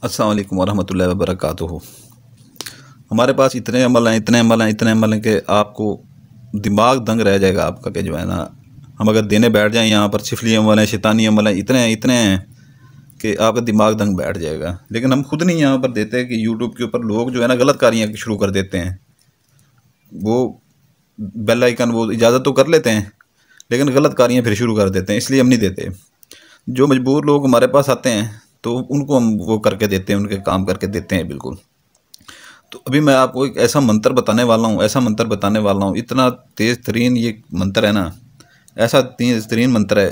अस्सलाम वालेकुम वरहमतुल्लाहि वबरकातुहू। हमारे पास इतने अमल हैं, इतने अमल हैं, इतने अमल हैं कि आपको दिमाग दंग रह जाएगा आपका कि जो है ना, हम अगर देने बैठ जाएं यहाँ पर सिफली अमल हैं, शैतानी अमल हैं, इतने हैं कि आपका दिमाग दंग बैठ जाएगा। लेकिन हम खुद नहीं यहाँ पर देते कि यूट्यूब के ऊपर लोग जो है ना गलत कारियाँ शुरू कर देते हैं। वो बेल आइकन वो इजाज़त तो कर लेते हैं, लेकिन गलत कारियाँ फिर शुरू कर देते हैं, इसलिए हम नहीं देते। जो मजबूर लोग हमारे पास आते हैं तो उनको हम वो करके देते हैं, उनके काम करके देते हैं बिल्कुल। तो अभी मैं आपको एक ऐसा मंत्र बताने वाला हूँ, ऐसा मंत्र बताने वाला हूँ, इतना तेज़ तरीन ये मंत्र है ना, ऐसा तेज़ तरीन मंत्र है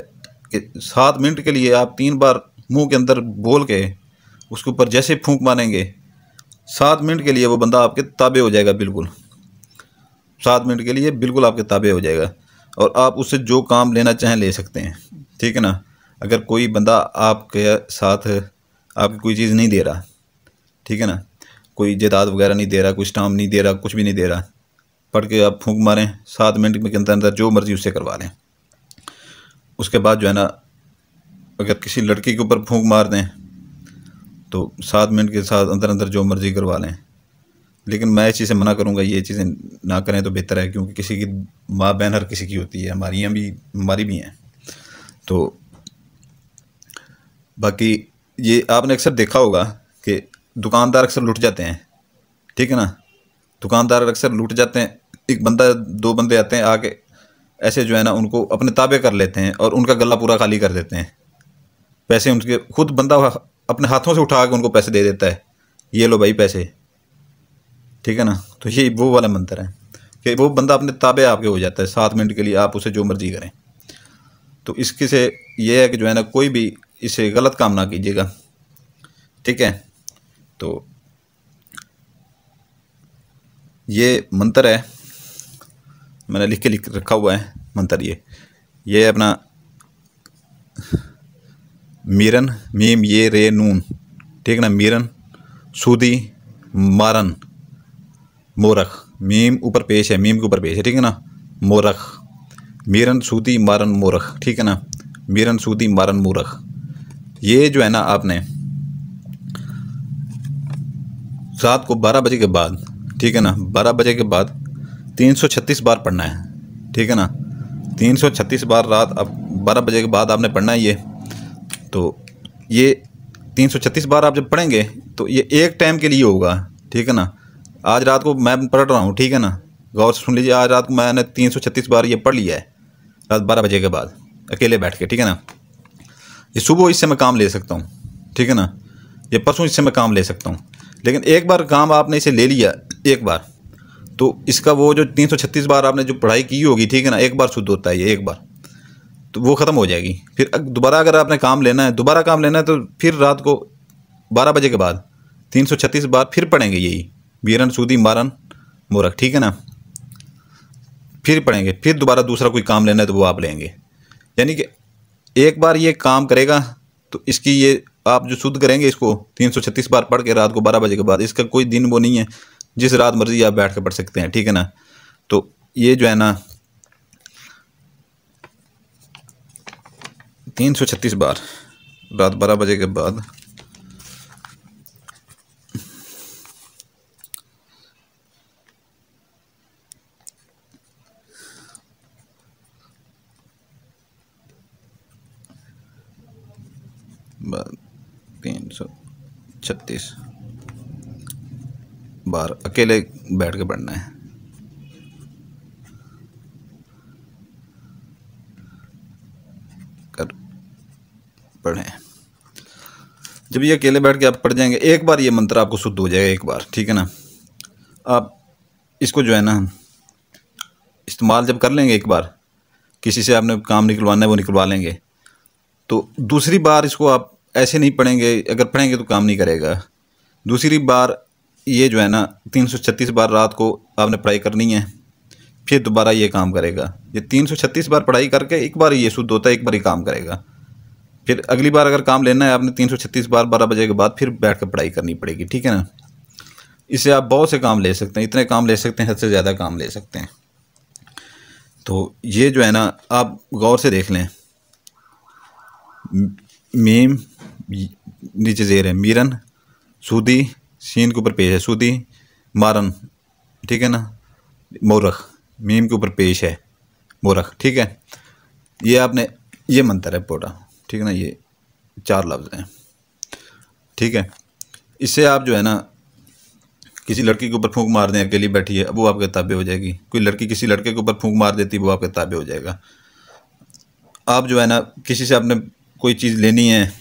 कि 7 मिनट के लिए आप 3 बार मुंह के अंदर बोल के उसके ऊपर जैसे फूंक मारेंगे, 7 मिनट के लिए वो बंदा आपके ताबे हो जाएगा बिल्कुल। 7 मिनट के लिए बिल्कुल आपके ताबे हो जाएगा और आप उससे जो काम लेना चाहें ले सकते हैं, ठीक है ना। अगर कोई बंदा आपके साथ आपकी कोई चीज़ नहीं दे रहा, ठीक है ना, कोई जायदाद वगैरह नहीं दे रहा, कोई स्टाम्प नहीं दे रहा, कुछ भी नहीं दे रहा, पढ़ के आप फूंक मारें, 7 मिनट के अंदर अंदर जो मर्ज़ी उससे करवा लें। उसके बाद जो है ना, अगर किसी लड़की के ऊपर फूंक मार दें तो 7 मिनट के साथ अंदर अंदर जो मर्ज़ी करवा लें। लेकिन मैं इस चीज़ से मना करूँगा, ये चीज़ें ना करें तो बेहतर है, क्योंकि किसी की माँ बहन हर किसी की होती है, हमारी भी हैं। तो बाकी ये आपने अक्सर देखा होगा कि दुकानदार अक्सर लुट जाते हैं, ठीक है ना। दुकानदार अक्सर लूट जाते हैं, एक बंदा 2 बंदे आते हैं आके ऐसे जो है ना उनको अपने ताबे कर लेते हैं और उनका गला पूरा खाली कर देते हैं। पैसे उनके खुद बंदा अपने हाथों से उठा के उनको पैसे दे देता है, ये लो भाई पैसे, ठीक है ना। तो ये वो वाला मंत्र है कि वो बंदा अपने ताबे आपके हो जाता है 7 मिनट के लिए, आप उसे जो मर्जी करें। तो इसके से ये है कि जो है ना, कोई भी इसे गलत काम ना कीजिएगा, ठीक है। तो ये मंत्र है, मैंने लिख रखा हुआ है मंत्र। ये अपना मीरन, मीम ये रे नून, ठीक है ना। मीरन सूदी मारन मोरख, मीम ऊपर पेश है, मीम के ऊपर पेश है, ठीक है ना। मोरख, मीरन सूदी मारन मोरख, ठीक है ना। मीरन सूदी मारन मोरख। ये जो है ना, आपने रात को 12 बजे के बाद, ठीक है ना, 12 बजे के बाद 336 बार पढ़ना है, ठीक है ना। 336 बार रात अब 12 बजे के बाद आपने पढ़ना है ये। तो ये 336 बार आप जब पढ़ेंगे तो ये एक टाइम के लिए होगा, ठीक है ना। आज रात को मैं पढ़ रहा हूँ, ठीक है ना, गौर से सुन लीजिए। आज रात को मैंने 336 बार ये पढ़ लिया है रात 12 बजे के बाद अकेले बैठ के, ठीक है ना। ये सुबह इससे मैं काम ले सकता हूँ, ठीक है ना। ये परसों इससे मैं काम ले सकता हूँ। लेकिन एक बार काम आपने इसे ले लिया एक बार, तो इसका वो जो 336 बार आपने जो पढ़ाई की होगी, ठीक है ना, एक बार शुद्ध होता है ये एक बार, तो वो ख़त्म हो जाएगी। फिर दोबारा अगर आपने काम लेना है, दोबारा काम लेना है, तो फिर रात को 12 बजे के बाद 336 बार फिर पढ़ेंगे यही वीरन सूदी मारन मोरख, ठीक है ना। फिर पढ़ेंगे, फिर दोबारा दूसरा कोई काम लेना है तो वो आप लेंगे। यानी कि एक बार ये काम करेगा तो इसकी ये आप जो शुद्ध करेंगे इसको 336 बार पढ़ के रात को 12 बजे के बाद, इसका कोई दिन वो नहीं है, जिस रात मर्जी आप बैठ कर पढ़ सकते हैं, ठीक है ना। तो ये जो है ना 336 बार रात 12 बजे के बाद बार 336 बार अकेले बैठ के पढ़ना है। कर पढ़ें, जब ये अकेले बैठ के आप पढ़ जाएंगे, एक बार ये मंत्र आपको शुद्ध हो जाएगा एक बार, ठीक है ना। आप इसको जो है ना इस्तेमाल जब कर लेंगे एक बार, किसी से आपने काम निकलवाना है वो निकलवा लेंगे, तो दूसरी बार इसको आप ऐसे नहीं पढ़ेंगे, अगर पढ़ेंगे तो काम नहीं करेगा। दूसरी बार ये जो है ना 336 बार रात को आपने पढ़ाई करनी है, फिर दोबारा ये काम करेगा। ये 336 बार पढ़ाई करके एक बार ये शुद्ध होता है, एक बार ही काम करेगा। फिर अगली बार अगर काम लेना है आपने 336 बार 12 बजे के बाद फिर बैठ कर पढ़ाई करनी पड़ेगी, ठीक है ना। इससे आप बहुत से काम ले सकते हैं, इतने काम ले सकते हैं, हद से ज़्यादा काम ले सकते हैं। तो ये जो है ना आप गौर से देख लें, मीम नीचे ज़ेर है, मीरन सूदी, शीन के ऊपर पेश है सूदी, मारन, ठीक है ना, मोरख, मीम के ऊपर पेश है मोरख, ठीक है। ये आपने, ये मंत्र है पूरा, ठीक है ना, ये 4 लफ्ज़ हैं, ठीक है। इससे आप जो है ना किसी लड़की के ऊपर फूंक मार दें, अकेली बैठी है, वो आपके ताबे हो जाएगी। कोई लड़की किसी लड़के के ऊपर फूंक मार देती है, वो आपके ताबे हो जाएगा। आप जो है ना किसी से आपने कोई चीज़ लेनी है,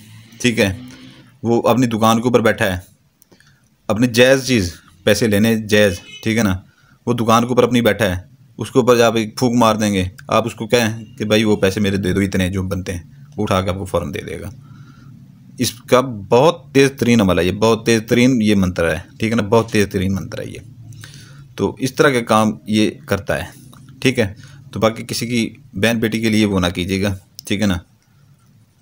ठीक है, वो अपनी दुकान के ऊपर बैठा है, अपनी जायज़ चीज़ पैसे लेने जायज़, ठीक है ना, वो दुकान के ऊपर अपनी बैठा है, उसके ऊपर आप एक फूंक मार देंगे, आप उसको कहें कि भाई वो पैसे मेरे दे दो, इतने जो बनते हैं, वो उठा के आपको फ़ौरन दे देगा। इसका बहुत तेज़ तरीन अमल है ये, बहुत तेज़ तरीन ये मंत्र है, ठीक है ना, बहुत तेज़ तरीन मंत्र है ये। तो इस तरह के काम ये करता है, ठीक है। तो बाकी किसी की बहन बेटी के लिए वो ना कीजिएगा, ठीक है ना,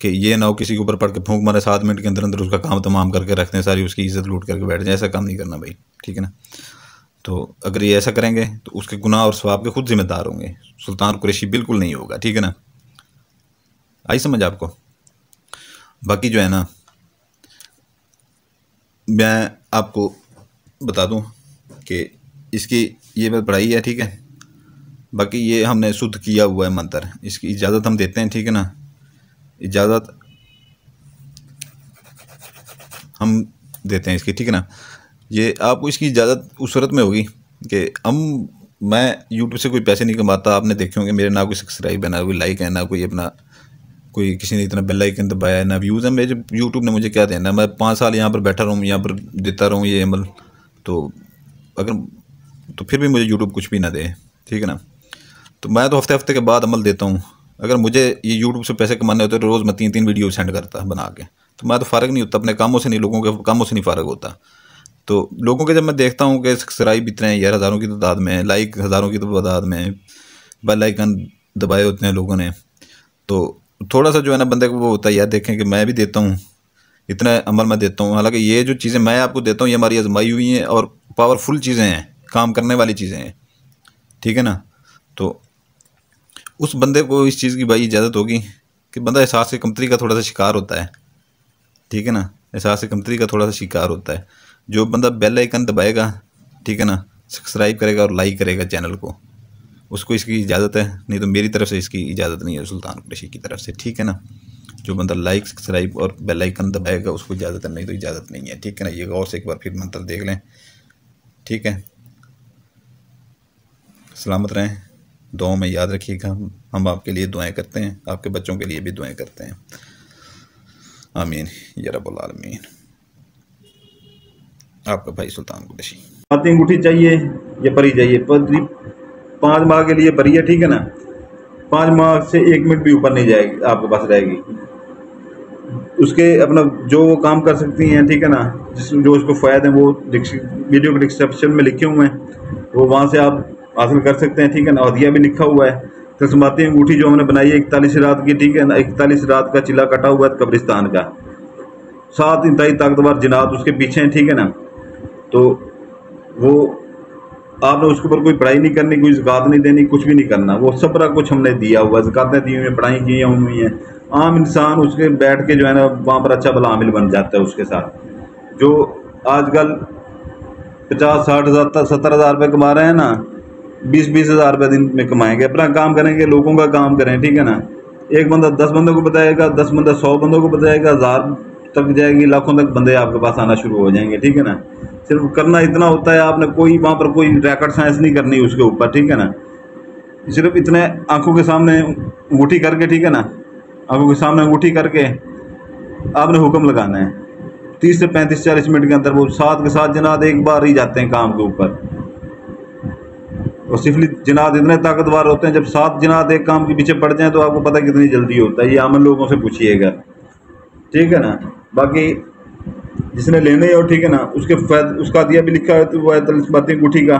कि ये ना हो किसी के ऊपर पड़ के फूंक मारे, 7 मिनट के अंदर अंदर उसका काम तमाम करके रखते हैं, सारी उसकी इज्जत लूट करके बैठ जाए, ऐसा काम नहीं करना भाई, ठीक है ना। तो अगर ये ऐसा करेंगे तो उसके गुनाह और सवाब के खुद जिम्मेदार होंगे, सुल्तान कुरैशी बिल्कुल नहीं होगा, ठीक है ना। आई समझ आपको। बाकी जो है ना मैं आपको बता दूं कि इसकी ये बात पढ़ाई है, ठीक है। बाकी ये हमने शुद्ध किया हुआ है मंत्र, इसकी इजाज़त हम देते हैं, ठीक है ना, इजाज़त हम देते हैं इसकी, ठीक है ना। ये आपको इसकी इजाज़त उस सूरत में होगी कि मैं यूट्यूब से कोई पैसे नहीं कमाता, आपने देखे होंगे मेरे ना कोई सब्सक्राइब है, ना कोई लाइक है, ना कोई अपना कोई किसी ने इतना बेल आइकन दबाया है, ना व्यूज़ है। मेरे यूट्यूब ने मुझे क्या देना, मैं 5 साल यहाँ पर बैठा रहूँ, यहाँ पर देता रहूँ ये अमल, तो अगर तो फिर भी मुझे यूट्यूब कुछ भी ना दे, ठीक है ना। तो मैं तो हफ्ते के बाद अमल देता हूँ। अगर मुझे ये यूट्यूब से पैसे कमाने होते तो रोज़ मैं 3 वीडियो सेंड करता बना के, तो मैं तो फ़ारग नहीं होता अपने कामों से, नहीं लोगों के कामों से नहीं फ़ारग होता। तो लोगों के जब मैं देखता हूँ कि सब्सक्राइब इतने हैं यार, हज़ारों की तादाद में, लाइक हज़ारों की तादाद में, बेल आइकन दबाए होते हैं लोगों ने, तो थोड़ा सा जो है ना बंदे को वो होता है यार, देखें कि मैं भी देता हूँ, इतना अमल मैं देता हूँ। हालांकि ये जो चीज़ें मैं आपको देता हूँ ये हमारी आजमाई हुई हैं और पावरफुल चीज़ें हैं, काम करने वाली चीज़ें हैं, ठीक है ना। तो उस बंदे को इस चीज़ की भाई इजाज़त होगी कि बंदा एहसास से कमतरी का थोड़ा सा शिकार होता है, ठीक है ना, एहसास से कमतरी का थोड़ा सा शिकार होता है। जो बंदा बेल आइकन दबाएगा, ठीक है ना, सब्सक्राइब करेगा और लाइक करेगा चैनल को, उसको इसकी इजाज़त है, नहीं तो मेरी तरफ से इसकी इजाज़त नहीं है, सुल्तान कुरैशी की तरफ से, ठीक है ना। जो बंदा लाइक सब्सक्राइब और बेल आइकन दबाएगा उसको इजाज़त है, नहीं तो इजाज़त नहीं है, ठीक है ना। ये गौर से एक बार फिर मंत्र देख लें, ठीक है। सलामत रहें, दुआओं में याद रखिएगा। हम आपके लिए दुआएं करते हैं, आपके बच्चों के लिए भी दुआएं करते हैं। आमीन या रब्बुल आलमीन। आपका भाई सुल्तान कुरैशी। बातें अंगूठी चाहिए या परी चाहिए, 5 माह के लिए परी है, ठीक है ना। 5 माह से 1 मिनट भी ऊपर नहीं जाएगी, आपके पास रहेगी। उसके अपना जो वो काम कर सकती हैं, ठीक है ना, जो उसको फ़ायदे हैं वो वीडियो के डिस्क्रिप्शन में लिखे हुए हैं, वो वहाँ से आप हासिल कर सकते हैं, ठीक है ना। हदिया भी लिखा हुआ है। तस्माती अंगूठी जो हमने बनाई है 41 रात की, ठीक है ना, 41 रात का चिल्ला कटा हुआ है कब्रिस्तान का, 7 इंतहाई ताकतवर जिनात उसके पीछे हैं, ठीक है ना। तो वो आपने उसके ऊपर कोई पढ़ाई नहीं करनी, कोई ज़कात नहीं देनी, कुछ भी नहीं करना, वो सबरा कुछ हमने दिया हुआ, ज़कातें दी हुई हैं, पढ़ाई की हुई हैं। आम इंसान उसके बैठ के जो है ना वहाँ पर अच्छा भला आमिल बन जाता है उसके साथ। जो आजकल 50-60 हज़ार 70 हज़ार रुपये कमा रहे हैं ना, 20-20 हज़ार रुपये दिन में कमाएंगे, अपना काम करेंगे, लोगों का काम करें, ठीक है ना। एक बंदा 10 बंदों को बताएगा, 10 बंदा 100 बंदों को बताएगा, 1000 तक जाएगी, लाखों तक बंदे आपके पास आना शुरू हो जाएंगे, ठीक है ना। सिर्फ करना इतना होता है, आपने कोई वहाँ पर कोई रैकेट साइंस नहीं करनी उसके ऊपर, ठीक है ना। सिर्फ इतने आंखों के सामने अंगूठी करके, ठीक है ना, आंखों के सामने अंगूठी करके आपने हुक्म लगाना है। 30 से 35-40 मिनट के अंदर वो 7 के 7 जनाद एक बार ही जाते हैं काम के ऊपर। और सिफली जनाद इतने ताकतवर होते हैं, जब 7 जनाद एक काम के पीछे पड़ जाएं तो आपको पता कितनी जल्दी होता है। ये आमन लोगों से पूछिएगा, ठीक है ना। बाकी जिसने लेने हो, ठीक है ना, उसका दिया भी लिखा है तो वो है तस्माती अंगूठी का,